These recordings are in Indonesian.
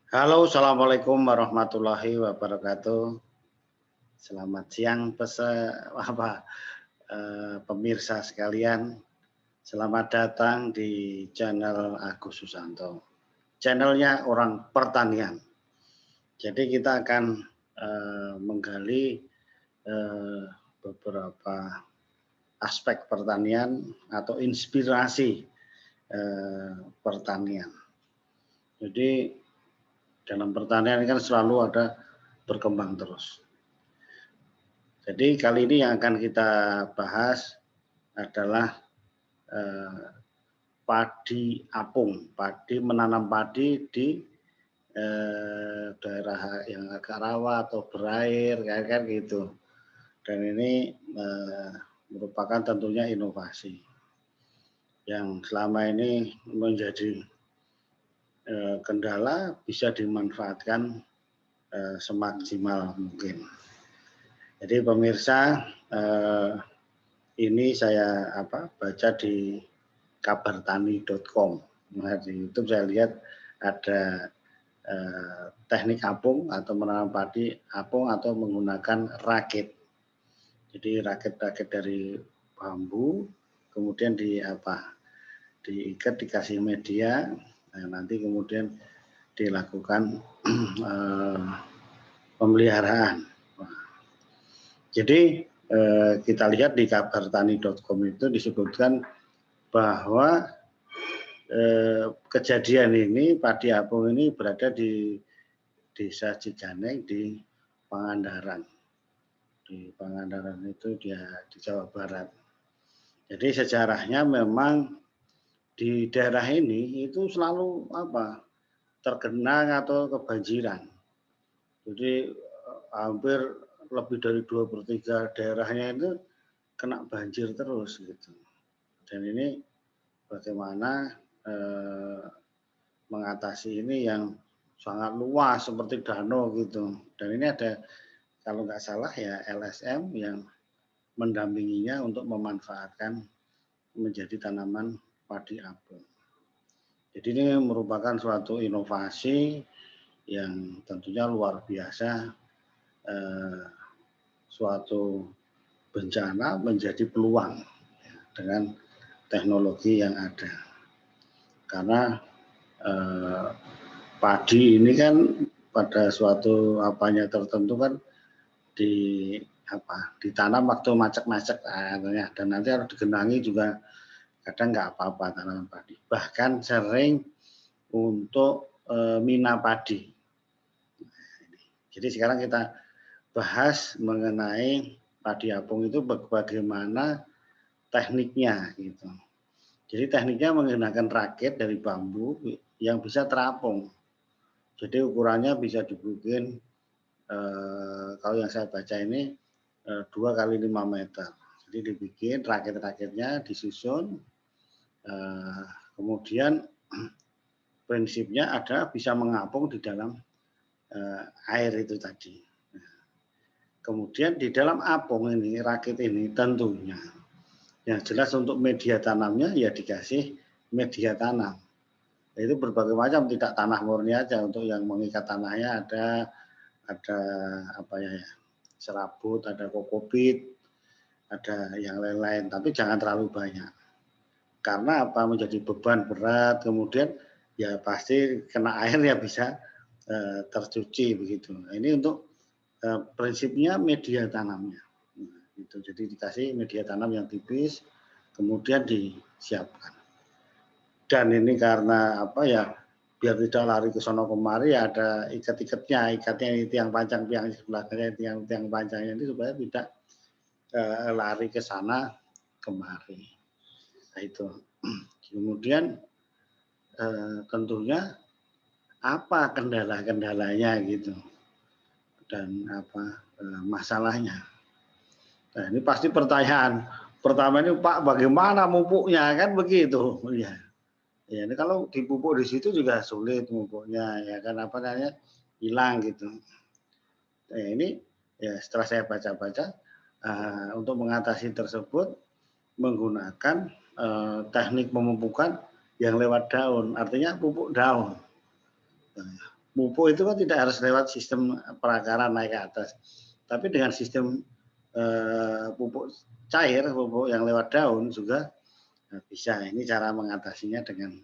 Halo, assalamualaikum warahmatullahi wabarakatuh. Selamat siang, pemirsa sekalian. Selamat datang di channel Agus Susanto. Channelnya orang pertanian. Jadi kita akan menggali beberapa aspek pertanian atau inspirasi pertanian. Jadi dalam pertanian kan selalu ada berkembang terus. Jadi kali ini yang akan kita bahas adalah padi apung, menanam padi di daerah yang agak rawa atau berair, kayak gitu. Dan ini merupakan tentunya inovasi yang selama ini menjadi kendala bisa dimanfaatkan semaksimal mungkin. Jadi pemirsa, ini saya baca di kabartani.com. Nah, di YouTube saya lihat ada teknik apung atau menanam padi apung atau menggunakan rakit. Jadi rakit-rakit dari bambu, kemudian diikat, dikasih media, nah, nanti kemudian dilakukan pemeliharaan. Jadi kita lihat di kabartani.com itu disebutkan bahwa kejadian ini padi apung ini berada di Desa Ciganeng di Pangandaran. Di Pangandaran itu dia di Jawa Barat. Jadi sejarahnya memang di daerah ini itu selalu tergenang atau kebanjiran. Jadi hampir lebih dari 2/3 daerahnya itu kena banjir terus gitu. Dan ini bagaimana mengatasi ini yang sangat luas seperti danau gitu. Dan ini ada kalau nggak salah ya LSM yang mendampinginya untuk memanfaatkan menjadi tanaman padi apung. Jadi ini merupakan suatu inovasi yang tentunya luar biasa. Suatu bencana menjadi peluang ya, dengan teknologi yang ada. Karena padi ini kan pada suatu tertentu kan ditanam waktu macet-macet dan nanti harus digenangi juga kadang nggak apa-apa tanaman padi. Bahkan sering untuk mina padi. Jadi sekarang kita bahas mengenai padi apung itu bagaimana tekniknya gitu. Jadi tekniknya menggunakan rakit dari bambu yang bisa terapung. Jadi ukurannya bisa dibikin kalau yang saya baca ini 2 kali 5 meter. Jadi dibikin rakit-rakitnya disusun, kemudian prinsipnya ada bisa mengapung di dalam air itu tadi. Kemudian di dalam apung ini, rakit ini tentunya yang jelas untuk media tanamnya ya dikasih media tanam. Itu berbagai macam, tidak tanah murni aja. Untuk yang mengikat tanahnya ada serabut, ada kokopit, ada yang lain-lain. Tapi jangan terlalu banyak. Karena menjadi beban berat, kemudian ya pasti kena air ya bisa tercuci begitu. Nah, ini untuk prinsipnya media tanamnya. Itu jadi dikasih media tanam yang tipis, kemudian disiapkan. Dan ini karena biar tidak lari ke sono kemari ada ikatnya itu yang panjang, yang sebelahnya yang panjangnya ini supaya tidak lari ke sana kemari. Nah, itu. Kemudian tentunya apa kendala-kendalanya gitu dan masalahnya. Nah, ini pasti pertanyaan pertama ini, Pak, bagaimana mupuknya kan begitu ya. Ya, ini kalau dipupuk di situ juga sulit mupuknya ya kan hilang gitu. Nah, ini ya setelah saya baca-baca untuk mengatasi tersebut menggunakan teknik pemupukan yang lewat daun, artinya pupuk daun. pupuk itu kan tidak harus lewat sistem perakaran naik ke atas, tapi dengan sistem pupuk cair, pupuk yang lewat daun juga bisa. Ini cara mengatasinya dengan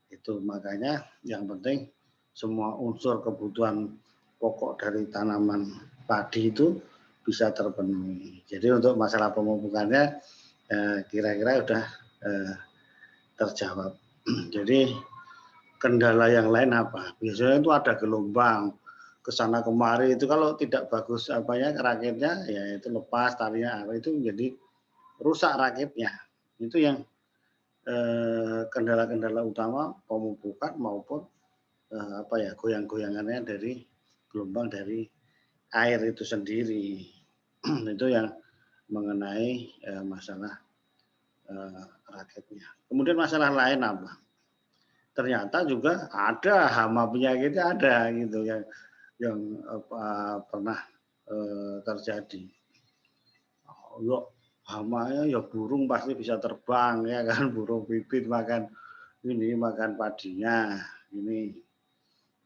itu. Makanya yang penting semua unsur kebutuhan pokok dari tanaman padi itu bisa terpenuhi. Jadi untuk masalah pemupukannya kira-kira sudah terjawab. Jadi kendala yang lain apa? Biasanya itu ada gelombang ke sana kemari, itu kalau tidak bagus rakitnya ya itu lepas talinya, itu menjadi rusak rakitnya. Itu yang kendala-kendala utama pemupukan maupun goyang-goyangannya dari gelombang dari air itu sendiri. Itu yang mengenai masalah rakitnya. Kemudian masalah lain apa? Ternyata juga ada hama penyakitnya, ada gitu yang pernah terjadi. Hamanya ya burung pasti bisa terbang ya kan, burung pipit makan padinya, ini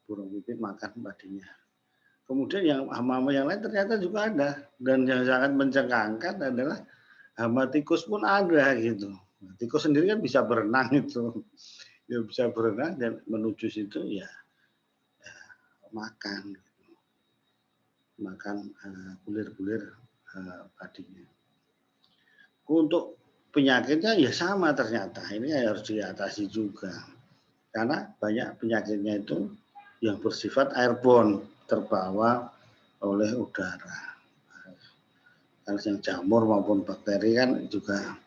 burung pipit makan padinya. Kemudian yang hama yang lain ternyata juga ada, dan yang sangat mencengangkan adalah hama tikus pun ada gitu. Tikus sendiri kan bisa berenang itu, ya bisa berenang dan menuju situ ya makan bulir-bulir padinya. Untuk penyakitnya ya sama ternyata, ini harus diatasi juga. Karena banyak penyakitnya itu yang bersifat airborne, terbawa oleh udara. Kalau yang jamur maupun bakteri kan juga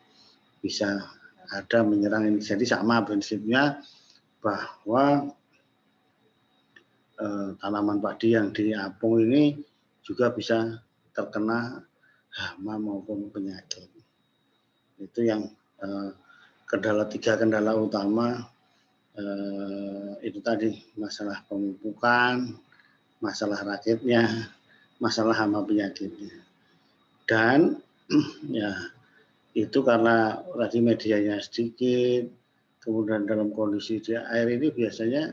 bisa ada menyerang ini. Jadi sama prinsipnya bahwa tanaman padi yang diapung ini juga bisa terkena hama maupun penyakit. Itu yang tiga kendala utama itu tadi, masalah pemupukan, masalah rakitnya, masalah hama penyakitnya. Dan ya itu karena tadi medianya sedikit, kemudian dalam kondisi di air ini biasanya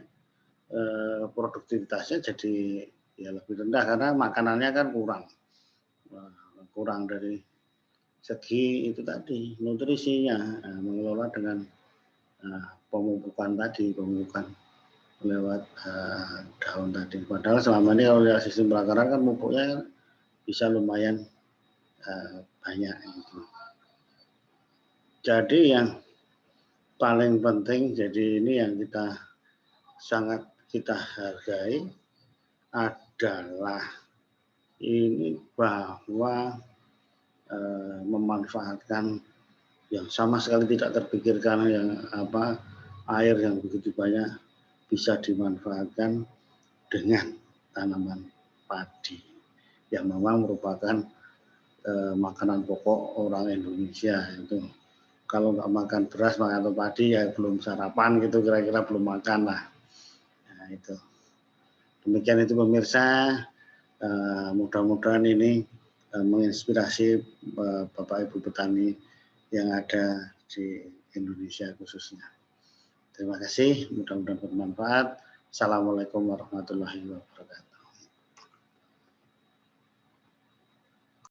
produktivitasnya jadi ya lebih rendah karena makanannya kan kurang dari segi itu tadi nutrisinya, mengelola dengan pemupukan lewat daun tadi. Padahal selama ini kalau lihat sistem perakaran kan pupuknya bisa lumayan banyak. Gitu. Jadi yang paling penting, jadi ini yang sangat kita hargai adalah ini bahwa memanfaatkan yang sama sekali tidak terpikirkan, yang air yang begitu banyak bisa dimanfaatkan dengan tanaman padi yang memang merupakan makanan pokok orang Indonesia. Itu kalau nggak makan beras makan padi ya belum sarapan gitu, kira-kira belum makan lah. Nah, itu demikian itu pemirsa, mudah-mudahan ini menginspirasi Bapak Ibu petani yang ada di Indonesia khususnya. Terima kasih, mudah-mudahan bermanfaat. Assalamualaikum warahmatullahi wabarakatuh.